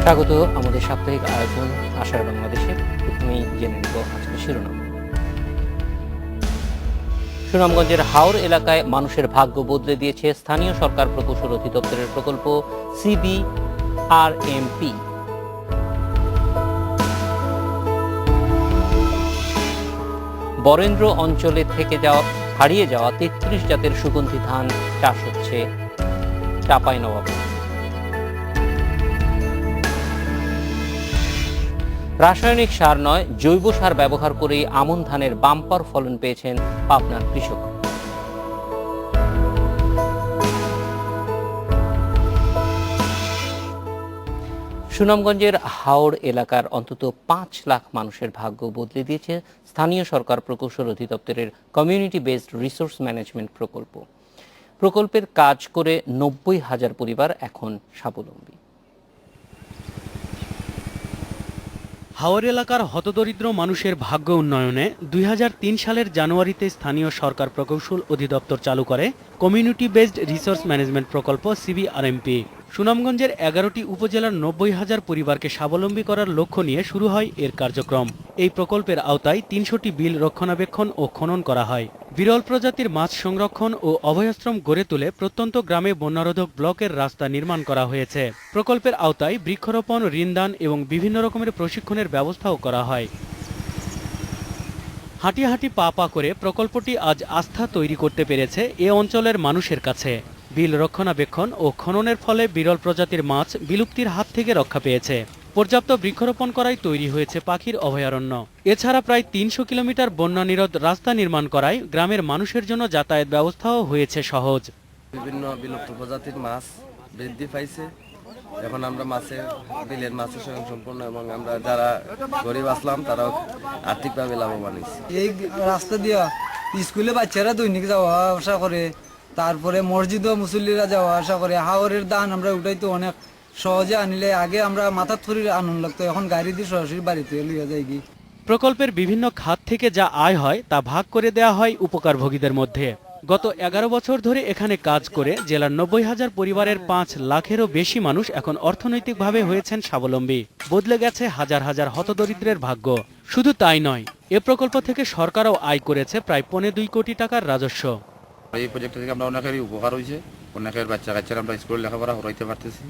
স্বাগত আমাদের সাপ্তাহিক আয়োজন আশার বাংলাদেশে। প্রথমেই জেনে নেব আজকে শিরোনাম। সুনামগঞ্জের হাওর এলাকায় মানুষের ভাগ্য বদলে দিয়েছে স্থানীয় সরকার প্রকৌশল অধিদপ্তরের প্রকল্প CBRMP। বরেন্দ্র অঞ্চলে থেকে হারিয়ে যাওয়া ৩৩ জাতের সুগন্ধি ধান চাষ হচ্ছে চাঁপাইনবাবগঞ্জে। রাসায়নিক সার নয়, জৈব সার ব্যবহার করেই আমন ধানের বাম্পার ফলন পেয়েছেন পাবনার কৃষক। সুনামগঞ্জের হাওড় এলাকার অন্তত ৫ লাখ মানুষের ভাগ্য বদলে দিয়েছে স্থানীয় সরকার প্রকৌশল অধিদপ্তরের কমিউনিটি বেসড রিসোর্স ম্যানেজমেন্ট প্রকল্প। প্রকল্পের কাজ করে ৯০,০০০ পরিবার এখন স্বাবলম্বী। হাওর এলাকার হতদরিদ্র মানুষের ভাগ্য উন্নয়নে ২০০৩ সালের জানুয়ারিতে স্থানীয় সরকার প্রকৌশল অধিদপ্তর চালু করে কমিউনিটি বেসড রিসোর্স ম্যানেজমেন্ট প্রকল্প CBRMP। সুনামগঞ্জের ১১টি উপজেলার ৯০,০০০ পরিবারকে স্বাবলম্বী করার লক্ষ্য নিয়ে শুরু হয় এর কার্যক্রম। এই প্রকল্পের আওতায় ৩০০টি বিল রক্ষণাবেক্ষণ ও খনন করা হয়। বিরল প্রজাতির মাছ সংরক্ষণ ও অভয়াশ্রম গড়ে তুলে প্রত্যন্ত গ্রামে বন্যারোধক ব্লকের রাস্তা নির্মাণ করা হয়েছে। প্রকল্পের আওতায় বৃক্ষরোপণ, ঋণদান এবং বিভিন্ন রকমের প্রশিক্ষণের ব্যবস্থাও করা হয়। হাঁটি হাঁটি পা পা করে প্রকল্পটি আজ আস্থা তৈরি করতে পেরেছে এ অঞ্চলের মানুষের কাছে। বিল রক্ষণাবেক্ষণ ও খননের ফলে বিরল প্রজাতির মাছ বিলুপ্তির হাত থেকে রক্ষা পেয়েছে। পর্যাপ্ত বৃক্ষরোপণ করায় তৈরি হয়েছে পাখির অভয়ারণ্য। এছাড়া প্রায় ৩০০ কিলোমিটার বন্যা নিরোধ রাস্তা নির্মাণ করায় গ্রামের মানুষের জন্য যাতায়াত ব্যবস্থাও হয়েছে সহজ। বিভিন্ন বিলুপ্ত প্রজাতির মাছ বৃদ্ধি পাইছে। এখন আমরা বিলের মাছের সঙ্গে সম্পূর্ণ, এবং আমরা যারা গরিব আসলাম তারাও আর্থিকভাবে লাভবান হয়েছে। এই রাস্তা দিয়া স্কুলে বাচ্চারা দৈনিক যাওয়া আসা করে, তারপরে মসজিদ ও মুসল্লিরা যাওয়া আসা করে। হাওরের ধান আমরা উঠাইতো অনেক সহজে আনিলে, আগে আমরা মাথার থরির আনন্দ লাগতো, এখন গাড়ি দিয়ে সরাসরি বাড়িতে লিয়ে যাই। প্রকল্পের বিভিন্ন খাত থেকে যা আয় হয় তা ভাগ করে দেওয়া হয় উপকারভোগীদের মধ্যে। গত ১১ বছর ধরে এখানে কাজ করে জেলার ৯০,০০০ পরিবারের ৫ লাখেরও বেশি মানুষ এখন অর্থনৈতিকভাবে হয়েছেন স্বাবলম্বী। বদলে গেছে হাজার হাজার হতদরিদ্রের ভাগ্য। শুধু তাই নয়, এ প্রকল্প থেকে সরকারও আয় করেছে প্রায় ২.৫ কোটি টাকার রাজস্ব। এই প্রজেক্ট থেকে আমরা অনেকেরই উপকার হয়েছে। অনেকের বাচ্চা কাচ্চারা আমরা স্কুলে লেখাপড়া করাইতে পারতেছি।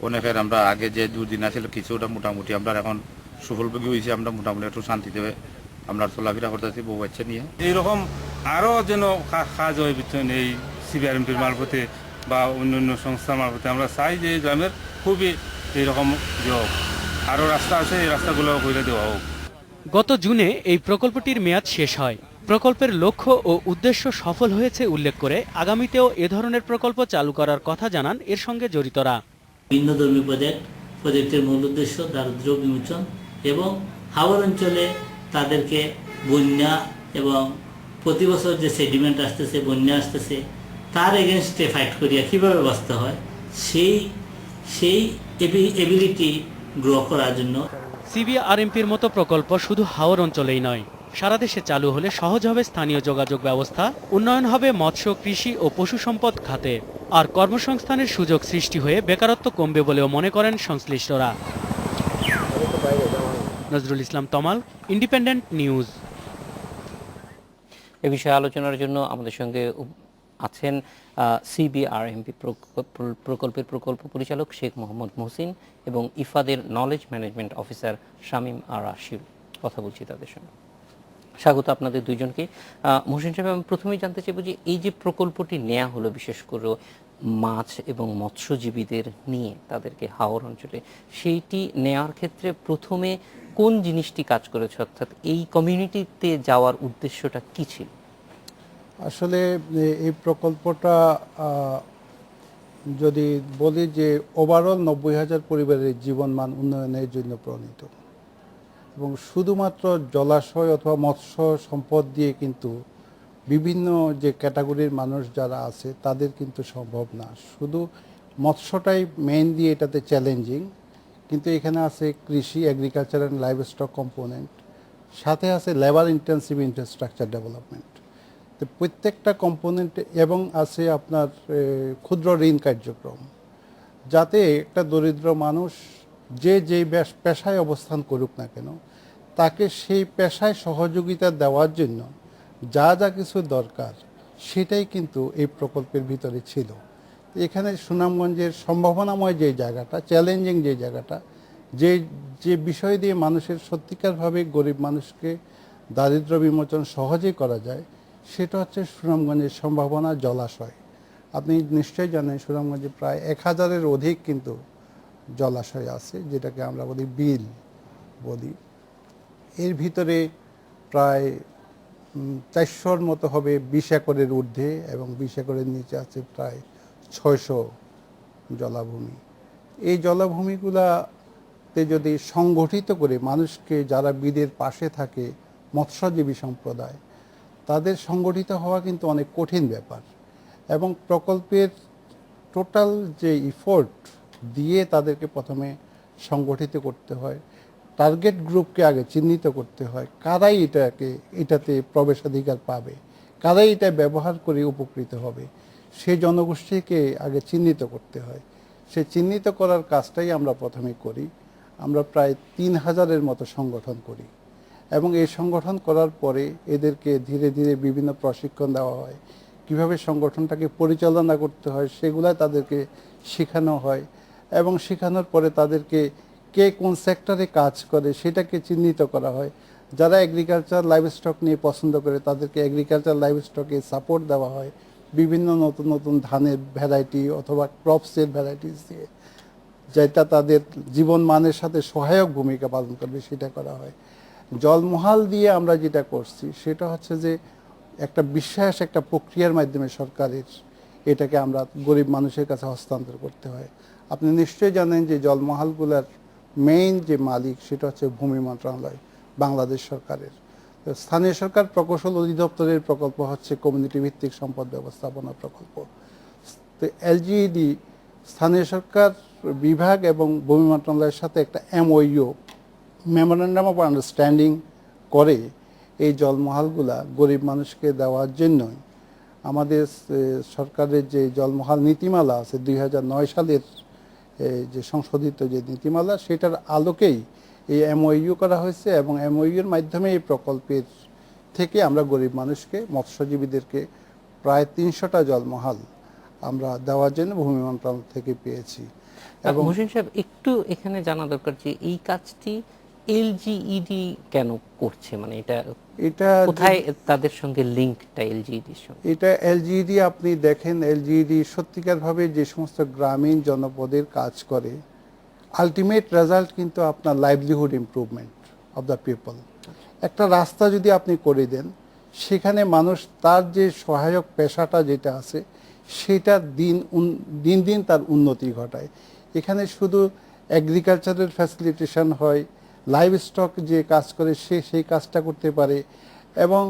অনেকের আমরা আগে যে দুর্দিন আছিল কিছুটা মোটামুটি আমরা এখন সুফলভোগী হয়েছে। আমরা মোটামুটি একটু শান্তিতে আমরা চলাফেরা করতেছি বউ বাচ্চা নিয়ে। এইরকম আরও যেন কাজ হয় বিচ্ছন এই CBRMPর মারফতে বা অন্য অন্য সংস্থার মারফতে। আমরা চাই যে গ্রামের খুবই এইরকম যে হোক, আরও রাস্তা আছে, এই রাস্তাগুলো করে দেওয়া হোক। গত জুনে এই প্রকল্পটির মেয়াদ শেষ হয়। প্রকল্পের লক্ষ্য ও উদ্দেশ্য সফল হয়েছে উল্লেখ করে আগামীতেও এ ধরনের প্রকল্প চালু করার কথা জানান এর সঙ্গে জড়িতরা। ভিন্নধর্মী প্রজেক্টের মূল উদ্দেশ্য দারিদ্র্য বিমোচন এবং হাওর অঞ্চলে তাদেরকে বন্যা এবং প্রতি বছর যে সেডিমেন্ট আসতেছে, বন্যা আসতেছে, তার এগেনস্টে ফাইট করিয়া কীভাবে বাঁচতে হয় সেই এবিলিটি গ্রো করার জন্য CBRMPর মতো প্রকল্প শুধু হাওর অঞ্চলেই নয়, সারা দেশে চালু হলে সহজ হবে স্থানীয় যোগাযোগ ব্যবস্থা, উন্নয়ন হবে মৎস্য, কৃষি ও পশু সম্পদ খাতে, আর কর্মসংস্থানের সুযোগ সৃষ্টি হয়ে বেকারত্ব কমবে বলেও মনে করেন সংশ্লিষ্টরা। নজরুল ইসলাম তমাল, ইন্ডিপেন্ডেন্ট নিউজ। এ বিষয়ে আলোচনার জন্য আমাদের সঙ্গে আছেন CBRMP প্রকল্পের প্রকল্প পরিচালক শেখ মোহাম্মদ মহসিন এবং ইফাদের নলেজ ম্যানেজমেন্ট অফিসার শামীম আর রাশিদ। কথা বলছি তাদের সঙ্গে। স্বাগত আপনাদের দুইজনকে। মহসিন সাহেব, আমি প্রথমেই জানতে চাইব যে এই যে প্রকল্পটি নেওয়া হলো বিশেষ করে মাছ এবং মৎস্যজীবীদের নিয়ে, তাদেরকে হাওর অঞ্চলে, সেইটি নেওয়ার ক্ষেত্রে প্রথমে কোন জিনিসটি কাজ করেছে, অর্থাৎ এই কমিউনিটিতে যাওয়ার উদ্দেশ্যটা কি ছিল? আসলে এই প্রকল্পটা যদি বলি যে ওভারঅল ৯০,০০০ পরিবারের জীবনমান উন্নয়নের জন্য প্রণীত, এবং শুধুমাত্র জলাশয় অথবা মৎস্য সম্পদ দিয়ে কিন্তু বিভিন্ন যে ক্যাটাগরির মানুষ যারা আছে তাদের কিন্তু সম্ভব না। শুধু মৎস্যটাই মেইন দিয়ে এটাতে চ্যালেঞ্জিং, কিন্তু এখানে আছে কৃষি, agriculture and live stock component, সাথে আছে লেবার ইন্টেন্সিভ ইনফ্রাস্ট্রাকচার ডেভেলপমেন্ট। তো প্রত্যেকটা কম্পোনেন্ট, এবং আছে আপনার ক্ষুদ্র ঋণ কার্যক্রম, যাতে একটা দরিদ্র মানুষ যে যেই পেশায় অবস্থান করুক না কেন, তাকে সেই পেশায় সহযোগিতা দেওয়ার জন্য যা যা কিছু দরকার সেটাই কিন্তু এই প্রকল্পের ভিতরে ছিল। এখানে সুনামগঞ্জের সম্ভাবনাময় যে জায়গাটা, চ্যালেঞ্জিং যে জায়গাটা, যে যে বিষয় দিয়ে মানুষের সত্যিকারভাবে গরিব মানুষকে দারিদ্র বিমোচন সহজেই করা যায়, সেটা হচ্ছে সুনামগঞ্জের সম্ভাবনা জলাশয়। আপনি নিশ্চয়ই জানেন সুনামগঞ্জে প্রায় 1000-এর অধিক কিন্তু জলাশয় আছে, যেটাকে আমরা বলি বিল বলি। এর ভিতরে প্রায় 400-র মতো হবে 20 একরের ঊর্ধ্বে, এবং 20 একরের নিচে আছে প্রায় 600 জলাভূমি। এই জলাভূমিগুলাতে যদি সংগঠিত করে মানুষকে, যারা বিলের পাশে থাকে, মৎস্যজীবী সম্প্রদায়, তাদের সংগঠিত হওয়া কিন্তু অনেক কঠিন ব্যাপার, এবং প্রকল্পের টোটাল যে ইফোর্ট দিয়ে তাদেরকে প্রথমে সংগঠিত করতে হয়, টার্গেট গ্রুপকে আগে চিহ্নিত করতে হয়, কারাই এটাতে প্রবেশাধিকার পাবে, কারাই এটা ব্যবহার করে উপকৃত হবে, সেই জনগোষ্ঠীকে আগে চিহ্নিত করতে হয়। সে চিহ্নিত করার কাজটাই আমরা প্রথমে করি। আমরা প্রায় 3000-এর মতো সংগঠন করি, এবং এই সংগঠন করার পরে এদেরকে ধীরে ধীরে বিভিন্ন প্রশিক্ষণ দেওয়া হয়, কিভাবে সংগঠনটাকে পরিচালনা করতে হয় সেগুলা তাদেরকে শেখানো হয়, এবং শেখানোর পরে তাদেরকে কে কোন সেক্টরে কাজ করে সেটাকে চিহ্নিত করা হয়। যারা এগ্রিকালচার লাইভস্টক নিয়ে পছন্দ করে তাদেরকে এগ্রিকালচার লাইভস্টকে সাপোর্ট দেওয়া হয় বিভিন্ন নতুন নতুন ধানের ভ্যারাইটি অথবা ক্রপসের ভ্যারাইটিস দিয়ে, যেটা তাদের জীবন মানের সাথে সহায়ক ভূমিকা পালন করবে, সেটা করা হয়। জলমহাল দিয়ে আমরা যেটা করছি সেটা হচ্ছে যে একটা বিশ্বাস, একটা প্রক্রিয়ার মাধ্যমে সরকারের এটাকে আমরা গরিব মানুষের কাছে হস্তান্তর করতে হয়। আপনি নিশ্চয়ই জানেন যে জলমহালগুলোর মেইন যে মালিক সেটা হচ্ছে ভূমি মন্ত্রণালয়, বাংলাদেশ সরকারের। তো স্থানীয় সরকার প্রকৌশল অধিদপ্তরের প্রকল্প হচ্ছে কমিউনিটি ভিত্তিক সম্পদ ব্যবস্থাপনা প্রকল্প। তো এলজিইডি স্থানীয় সরকার বিভাগ এবং ভূমি মন্ত্রণালয়ের সাথে একটা MOU, মেমোরেন্ডাম অফ আন্ডারস্ট্যান্ডিং করে এই জলমহালগুলা গরিব মানুষকে দেওয়ার জন্যই আমাদের সরকারের যে জলমহাল নীতিমালা আছে 2009 সালের যে সংশোধিত যে নীতিমালা, সেটার আলোকেই এই MOU করা হয়েছে, এবং MOU-এর মাধ্যমে এই প্রকল্পের থেকে আমরা গরিব মানুষকে, মৎস্যজীবীদেরকে প্রায় 300টা জলমহাল আমরা দেওয়ার জন্য ভূমি মন্ত্রণালয় থেকে পেয়েছি। এবং হোসেন সাহেব, একটু এখানে জানা দরকার যে এই কাজটি এলজিইডি কেন করছে, মানে এটা কোথায় তাদের সঙ্গে লিঙ্কটা এলজিইডির সঙ্গে? এটা এলজিইডি, আপনি দেখেন এলজিইডি সত্যিকারভাবে যে সমস্ত গ্রামীণ জনপদের কাজ করে, আলটিমেট রেজাল্ট কিন্তু আপনার livelihood improvement of the people. একটা রাস্তা যদি আপনি করে দেন, সেখানে মানুষ তার যে সহায়ক পেশাটা যেটা আছে সেটা দিন দিন তার উন্নতি ঘটায়। এখানে শুধু এগ্রিকালচারের ফ্যাসিলিটেশন হয়, লাইভ স্টক যে কাজ করে সেই কাজটা করতে পারে, এবং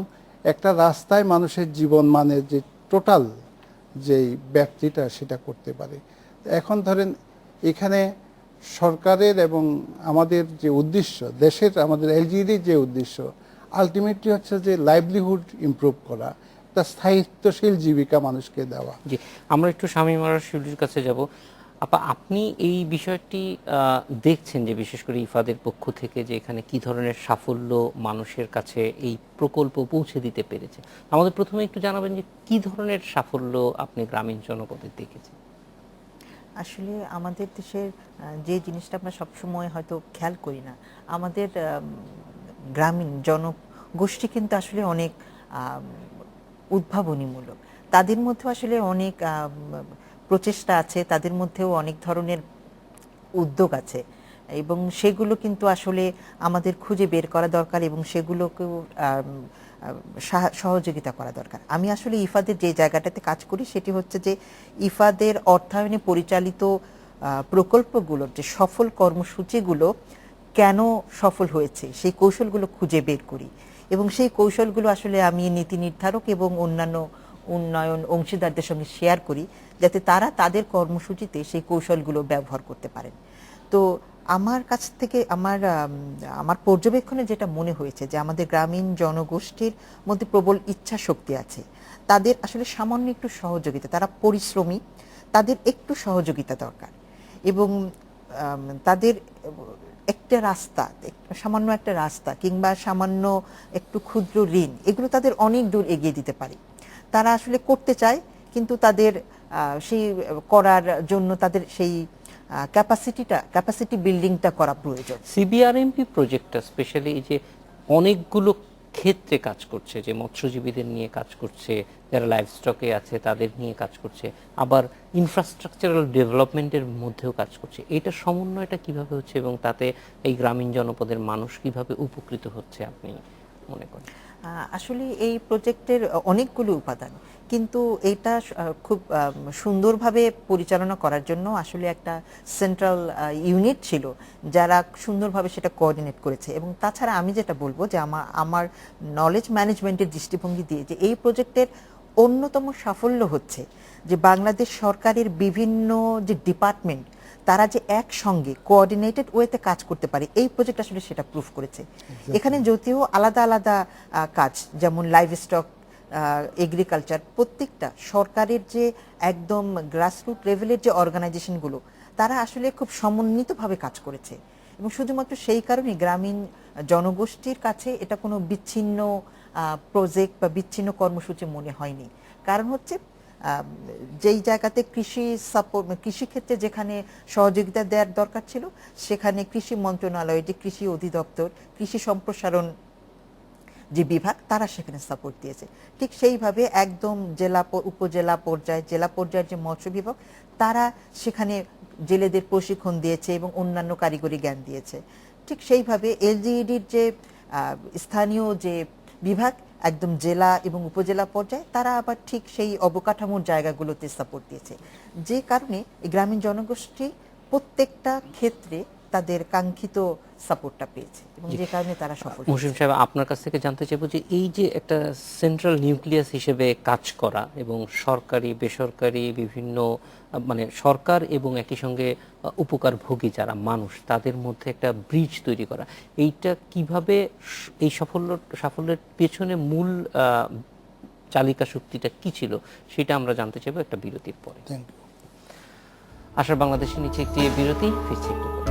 একটা রাস্তায় মানুষের জীবন মানের যে টোটাল যেই ব্যাপ্তিটা সেটা করতে পারে। এখন ধরেন এখানে সরকারের এবং আমাদের যে উদ্দেশ্য, দেশের আমাদের এলজিইডির যে উদ্দেশ্য আলটিমেটলি হচ্ছে যে লাইভলিহুড ইমপ্রুভ করা, একটা স্থায়িত্বশীল জীবিকা মানুষকে দেওয়া। জি, আমরা একটু শামীম আরা শিউলির কাছে যাব। আপা, আপনি এই বিষয়টি দেখছেন যে বিশেষ করে ইফাদের পক্ষ থেকে যে এখানে কি ধরনের সাফল্য মানুষের কাছে এই প্রকল্প পৌঁছে দিতে পেরেছে, আমাদের প্রথমে একটু জানাবেন যে কি ধরনের সাফল্য আপনি গ্রামীণ জনপদে দেখেছেন? আসলে আমাদের দেশের যে জিনিসটা আমরা সবসময় হয়তো খেয়াল করি না, আমাদের গ্রামীণ জনগোষ্ঠী কিন্তু আসলে অনেক উদ্ভাবনীমূলক, তাদের মধ্যে আসলে অনেক প্রচেষ্টা আছে, তাদের মধ্যেও অনেক ধরনের উদ্যোগ আছে, এবং সেগুলো কিন্তু আসলে আমাদের খুঁজে বের করা দরকার এবং সেগুলোকেও সহযোগিতা করা দরকার। আমি আসলে ইফাদের যে জায়গাটাতে কাজ করি সেটি হচ্ছে যে ইফাদের অর্থায়নে পরিচালিত প্রকল্পগুলোর যে সফল কর্মসূচিগুলো কেন সফল হয়েছে সেই কৌশলগুলো খুঁজে বের করি, এবং সেই কৌশলগুলো আসলে আমি নীতি নির্ধারক এবং অন্যান্য উন্নয়ন অংশীদারদের সঙ্গে শেয়ার করি, যাতে তারা তাদের কর্মসূচিতে সেই কৌশলগুলো ব্যবহার করতে পারেন। তো আমার কাছ থেকে আমার পর্যবেক্ষণে যেটা মনে হয়েছে যে আমাদের গ্রামীণ জনগোষ্ঠীর মধ্যে প্রবল ইচ্ছা শক্তি আছে, তাদের আসলে সামান্য একটু সহযোগিতা, তারা পরিশ্রমী, তাদের একটু সহযোগিতা দরকার, এবং তাদের একটা রাস্তা, সামান্য একটা রাস্তা কিংবা সামান্য একটু ক্ষুদ্র ঋণ, এগুলো তাদের অনেক দূর এগিয়ে দিতে পারে। তারা আসলে করতে চায়, কিন্তু তাদের সেই করার জন্য তাদের সেই ক্যাপাসিটি বিল্ডিংটা করা প্রয়োজন। সিবিআরএমপি প্রজেক্টটা স্পেশালি এই যে অনেকগুলো ক্ষেত্রে কাজ করছে, যে মৎস্যজীবীদের নিয়ে কাজ করছে, যারা লাইভ স্টকে আছে তাদের নিয়ে কাজ করছে, আবার ইনফ্রাস্ট্রাকচারাল ডেভেলপমেন্টের মধ্যেও কাজ করছে। এইটার সমন্বয়টা কিভাবে হচ্ছে এবং তাতে এই গ্রামীণ জনপদের মানুষ কিভাবে উপকৃত হচ্ছে আপনি মনে করেন? আসলে এই প্রজেক্টের অনেকগুলো উপাদান, কিন্তু এটা খুব সুন্দরভাবে পরিচালনা করার জন্য আসলে একটা সেন্ট্রাল ইউনিট ছিল যারা সুন্দরভাবে সেটা কোঅর্ডিনেট করেছে। এবং তাছাড়া আমি যেটা বলবো যে আমার নলেজ ম্যানেজমেন্টের দৃষ্টিভঙ্গি দিয়ে যে এই প্রজেক্টের অন্যতম সাফল্য হচ্ছে যে বাংলাদেশ সরকারের বিভিন্ন যে ডিপার্টমেন্ট তারা যে একসঙ্গে কোঅর্ডিনেটেড ওয়েতে কাজ করতে পারে, এই প্রজেক্ট আসলে সেটা প্রুফ করেছে। এখানে যদিও আলাদা আলাদা কাজ, যেমন লাইভ স্টক, এগ্রিকালচার, প্রত্যেকটা সরকারের যে একদম গ্রাসরুট লেভেলের যে অর্গানাইজেশনগুলো তারা আসলে খুব সমন্বিতভাবে কাজ করেছে। এবং শুধুমাত্র সেই কারণে গ্রামীণ জনগোষ্ঠীর কাছে এটা কোনো বিচ্ছিন্ন প্রজেক্ট বা বিচ্ছিন্ন কর্মসূচি মনে হয়নি। কারণ হচ্ছে যেই জায়গাতে কৃষিক্ষেত্রে যেখানে সহযোগিতা দেওয়ার দরকার ছিল, সেখানে কৃষি মন্ত্রণালয়, যে কৃষি অধিদপ্তর, কৃষি সম্প্রসারণ যে বিভাগ, তারা সেখানে সাপোর্ট দিয়েছে। ঠিক সেইভাবে একদম উপজেলা পর্যায়ে, জেলা পর্যায়ের যে মৎস্য বিভাগ, তারা সেখানে জেলেদের প্রশিক্ষণ দিয়েছে এবং অন্যান্য কারিগরি জ্ঞান দিয়েছে। ঠিক সেইভাবে এলজিইডির যে স্থানীয় যে বিভাগ একদম জেলা এবং উপজেলা পর্যায়ে, তারা আবার ঠিক সেই অবকাঠামোর জায়গাগুলোতে সাপোর্ট দিয়েছে, যে কারণে এই গ্রামীণ জনগোষ্ঠী প্রত্যেকটা ক্ষেত্রে তাদের কাঙ্ক্ষিত সাপোর্টটা পেয়েছে এবং যে কারণে তারা সফল। মহসিন সাহেব, আপনার কাছ থেকে জানতে চাইবো যে এই যে একটা সেন্ট্রাল নিউক্লিয়াস হিসেবে কাজ করা এবং সরকারি বেসরকারি বিভিন্ন মানে সরকার এবং একই সঙ্গে উপকারভোগী যারা মানুষ, তাদের মধ্যে একটা ব্রিজ তৈরি করা, এইটা কিভাবে এই সাফল্যের পেছনে মূল চালিকা শক্তিটা কি ছিল সেটা আমরা জানতে চাইবো একটা বিরতির পরে। Thank you. আশার বাংলাদেশের নিচে একটি বিরতি, ফিরছি একটু পরে।